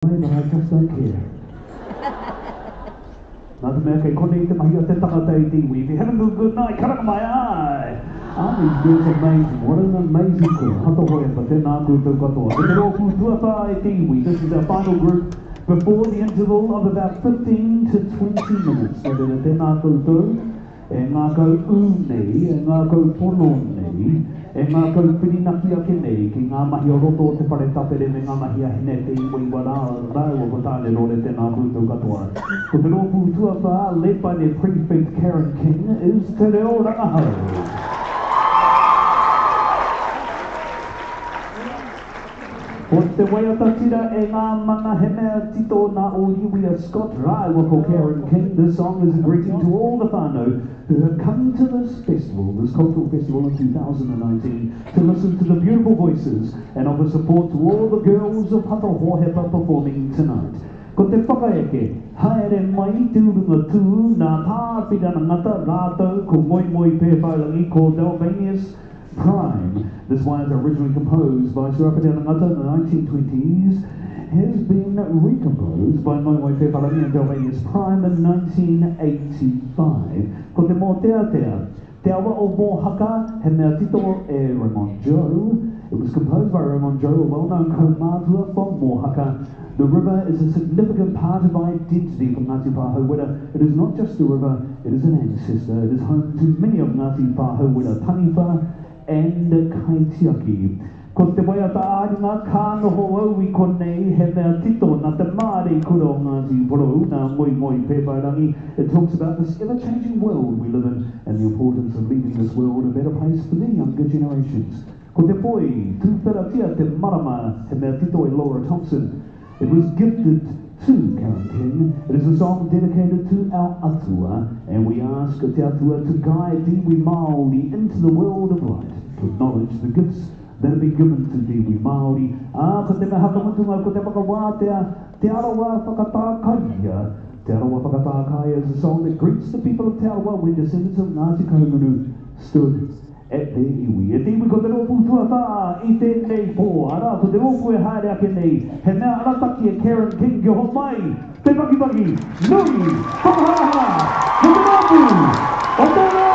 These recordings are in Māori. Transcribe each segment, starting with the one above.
But I just don't care. Nā te mea kei kone I te mahi o te tangata I Tiwi. If you're having a good night, karaka mai ai! Aren't these girls amazing? What an amazing crew. Hata hoi pa tēnā koutou katoa. Te reo pūtuapa I Tiwi. This is our final group before the interval of about 15 to 20 minutes. So tēnā koutou, e ngā kau ū nei, e ngā kau pono nei, e ngā kau whirinaki ake nei, ki ngā mahi o roto o te whare tapere me ngā mahi a hene te iwi wara rau o tāne rore tēnā koutou katoa. Ko te rōpū tuawha, led by their Prefect Karen King, is Te Reo Rangahau. O te waiata tira e ngā mana he mea tito nā o Iwi Scott Rai wako Karen King. This song is a greeting to all the whānau who have come to this festival, this cultural festival in 2019, to listen to the beautiful voices and offer support to all the girls of Hatahohepa performing tonight. Ko te whakaeke, haere mai tūrunga tū nā tāpirana ngata rātou ko moi moi pēwhailangi ko Delvanius Prime. This one is originally composed by Sir Apatana Ngata in the 1920s, has been recomposed by Moi Moi Whewharangi and Delvanius Prime in 1985. Ko te mō te awa o mō haka, he mea tito e Raymond Joe. It was composed by Raymond Joe, a well-known kaumātua from Mohaka. The river is a significant part of identity for Ngāti Pāhauwera. It is not just a river, it is an ancestor. It is home to many of Ngāti Pāhauwera taniwha and kaitiaki. Ko te waiata āringa kānoho au I konei he mea tito nā te māre kura o Ngāti Porou, nā moi moi pēwhairangi. It talks about this ever-changing world we live in and the importance of leaving this world a better place for the younger generations. Ko te poi, tūwheratia te marama he mea tito e Laura Thompson. It was gifted to Karen King. It is a song dedicated to our atua, and we ask te atua to guide Iwi Maori into the world of light, to acknowledge the gifts that have been given to Iwi Maori. Ko te mea hakamutunga, ko te whakawātea, te arawa whakatākaia. Te arawa whakatākaia is a song that greets the people of Te Arawa when descendants of Ngāti Kahungunu stood at their iwi. E te iwi ko te rōpū tuawha I tēnei pō. Ara, ko te rōpū e haere ake nei. He mea arataki e Karen King ki ho mai. Te paki, nui, whakaharaha, ko te rōpū, o te rōhau.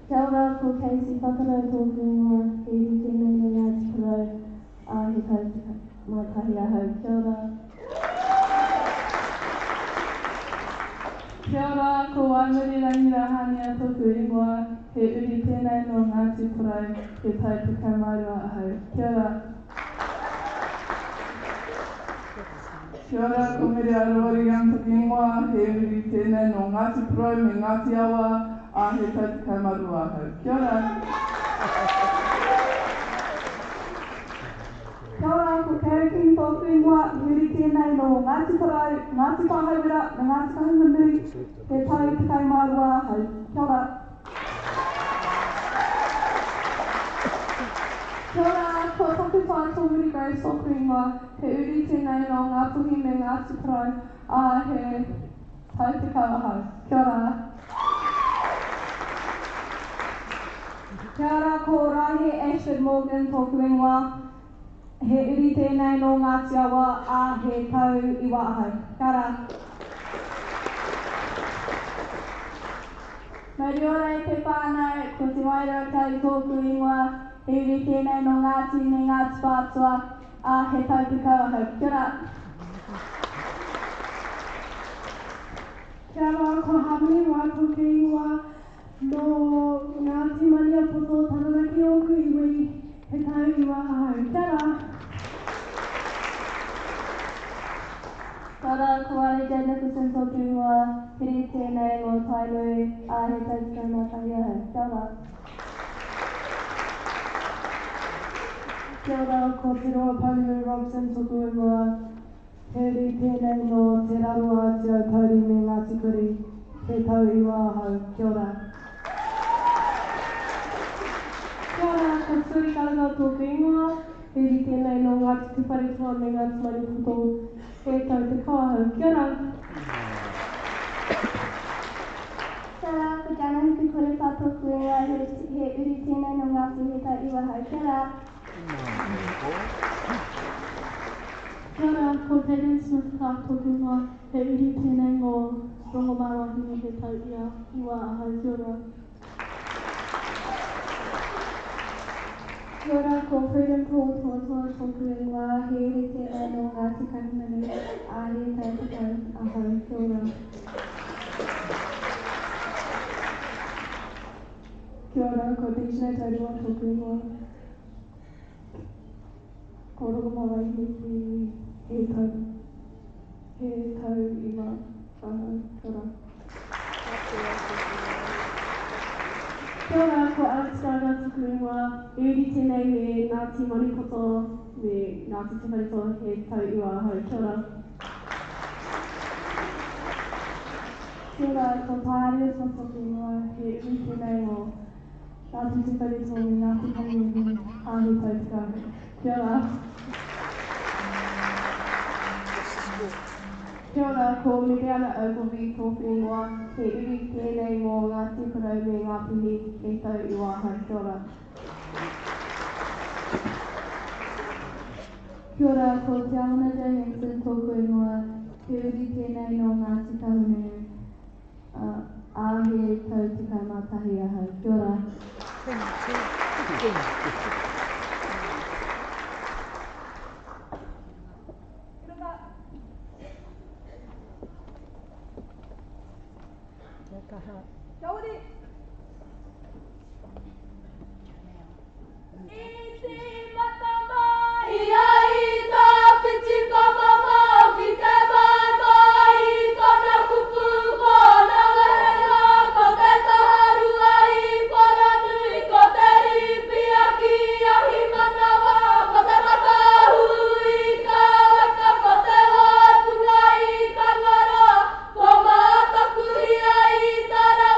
Kia ora, ko Casey whakarau tōku ingoa, he iri tēnei no Ngāti Porou, he tau mai tahi ahau. Kia ora. Kia ora, ko Waimiri Rangahau tōku ingoa, he iri tēnei no Ngāti Porou, he tau tukau maurua ahau. Kia ora. Kia ora, ko Miri Arori tōku ingoa, he iri tēnei no Ngāti Porou me Ngāti Awa, he tau tukau maurua ahau. Kia ora. Kia ora, ko Karakin tōku ingoa, he iri tēnei no Ngāti Porou, Ngāti Pāhauira, me Ngāti Kahunganui, he tau tukau maurua ahau. Kia ora. Kia ora, ko Takutai Tōmuri Grace tōku ingoa, he iri tēnei no Ngā Puhi me Ngāti Porou, he tau tukau ahau. Kia ora. Kia ora, ko Rahe Ashford Morgan tōku ingoa, he iri tēnei no Ngāti Awa, he tau iwa ahau. Kia ora. Meri ora e te whānau, ko te waira kai tōku ingoa, he iri tēnei no Ngāti me Ngāti Whātua, he tau tukau ahau. Kia ora. Kia ora, ko Harmony Wai tōku ingoa, no Ngāti Maria Poto Taranaki o Kuiwi, he tau iwa ahau. Kia ora. Kia ora, ko Alejandra Nicholson tōku ingoa, he iri tēnei no Tainui, he tau tukau mātahi ahau. Kia ora. Kia ora, ko Te Roa Pauliu Robson tōku ingoa, he iri tēnei no Te Rarua Te Autauri me Ngāti Kuri, he tau iwa ahau. Kia ora. Kia ora, ko Suri Kalanga tōku ingoa, he iri tēnei no Ngāti Tupari Toa me Ngāti Maripoto, he tau tukau ahau. Kia ora. Kia ora, ko Jana Huku Korewha tōku ingoa, he iri tēnei no Ngāti he tau iwa ahau. Kia ora. Kia ora, ko Hayden Smith tōku ingoa, he iri tēnei no Rongomawahi he tau iwa ahau. Kia ora. Kia ora, ko Freedom Paul Toatoa tōku ingoa, he iri tēnei no Ngāti Kahungunu, he tau tukau ahau. Kia ora. Kia ora, ko Dishna Taurua tōku ingoa, ko Rongomawahi he tau iwa ahau. Kia ora. Kia ora, ko Alex Gardner tōku ingoa, he iri tēnei me Ngāti Maripoto me Ngāti Tupari Toa, he tau iwa ahau. Kia ora. Kia ora, ko Tāria tōku ingoa, he iri tēnei no Ngāti Tupari Toa me Ngāti Kahungunu, he tau tukau ahau. Kia ora. Kia ora, ko Miriana Ogilvy tōku ingoa, he iri tēnei mō Ngāti Porou me Ngā Puhi, he tau iwa ahau. Kia ora. Kia ora, ko Te Ahuna Johansson tōku ingoa, he iri tēnei no Ngāti Kahungunu, he tau tukau mātahi ahau. Kia ora. Kia ora. Ko mātakuria i tara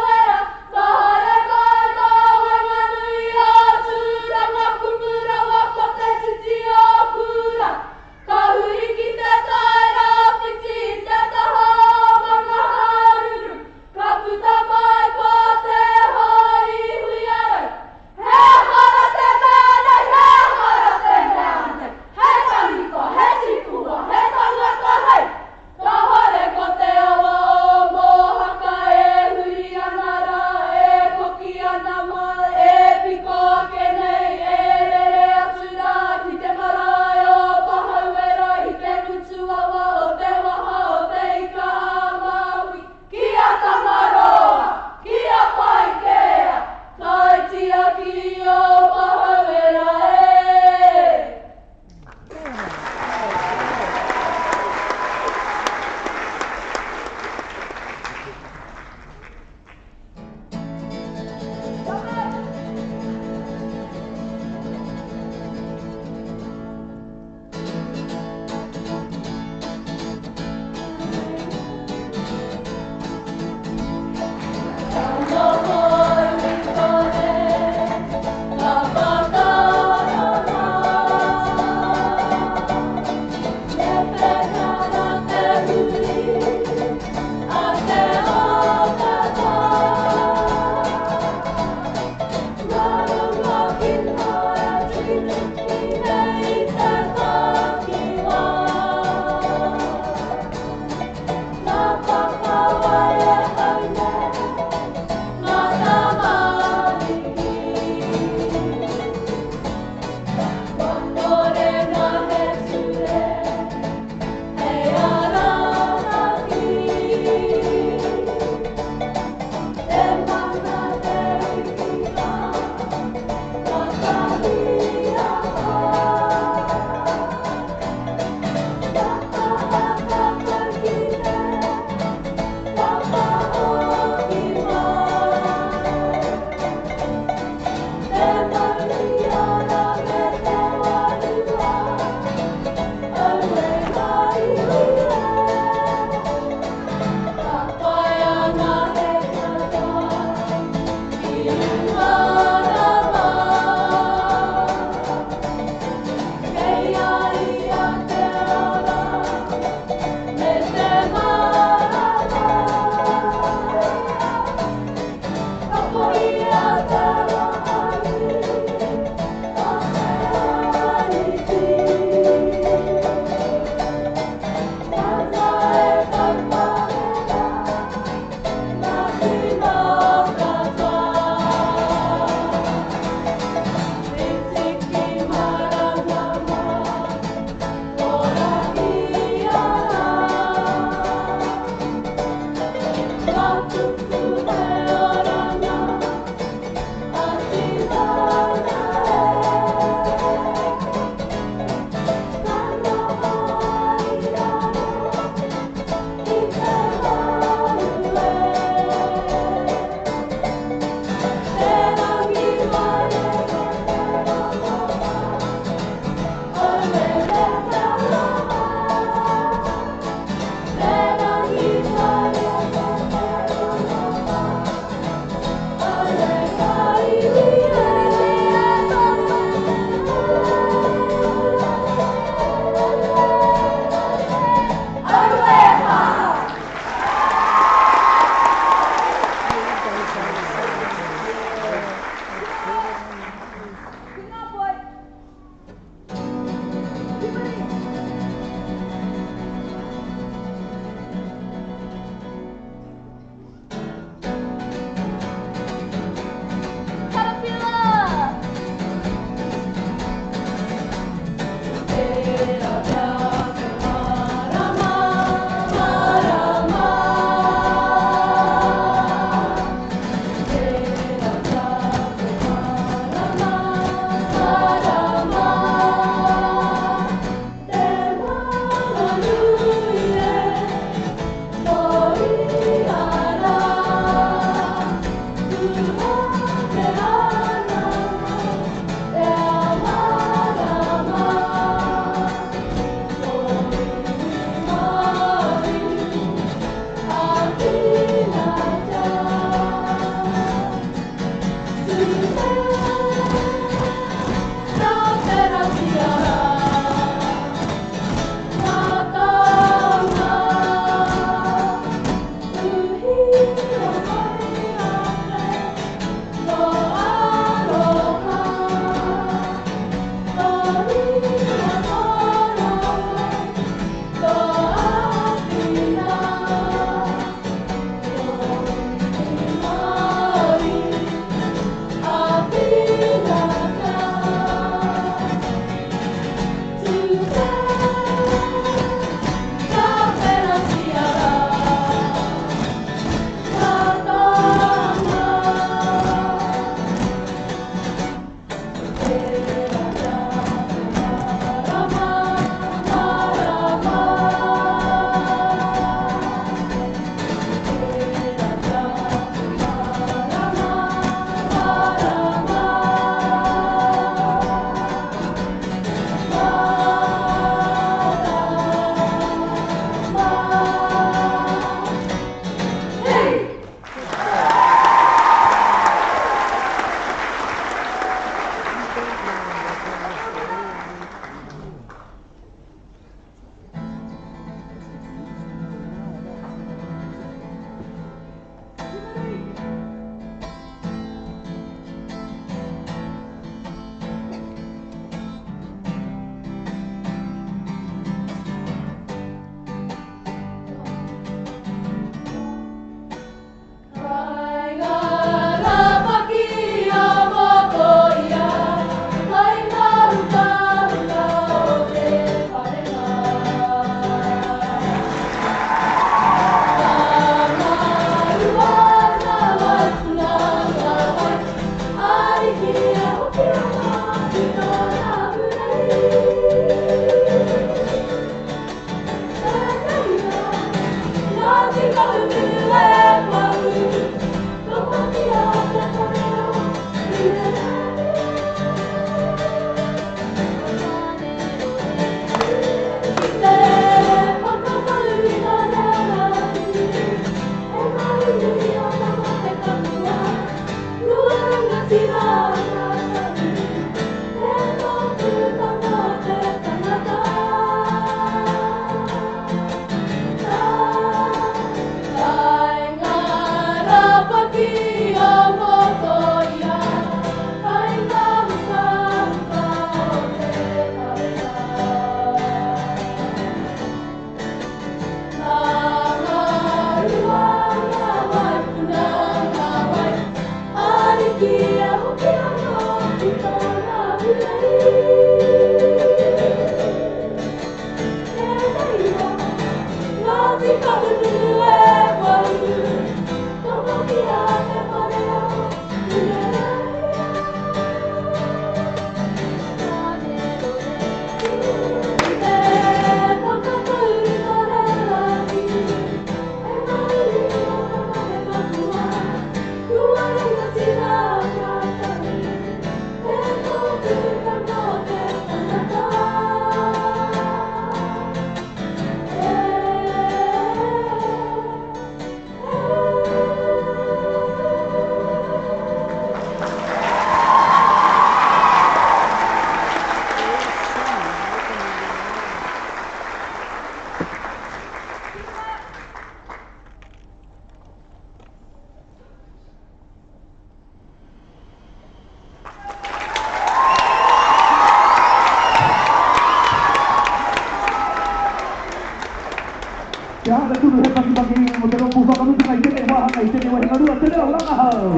Te hanga tunu he paki mo te ropu whakamutu kai tene wahanga I tene wahingarua Te Reo Rangahau.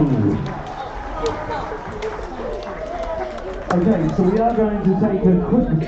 Okay, so we are going to take a quick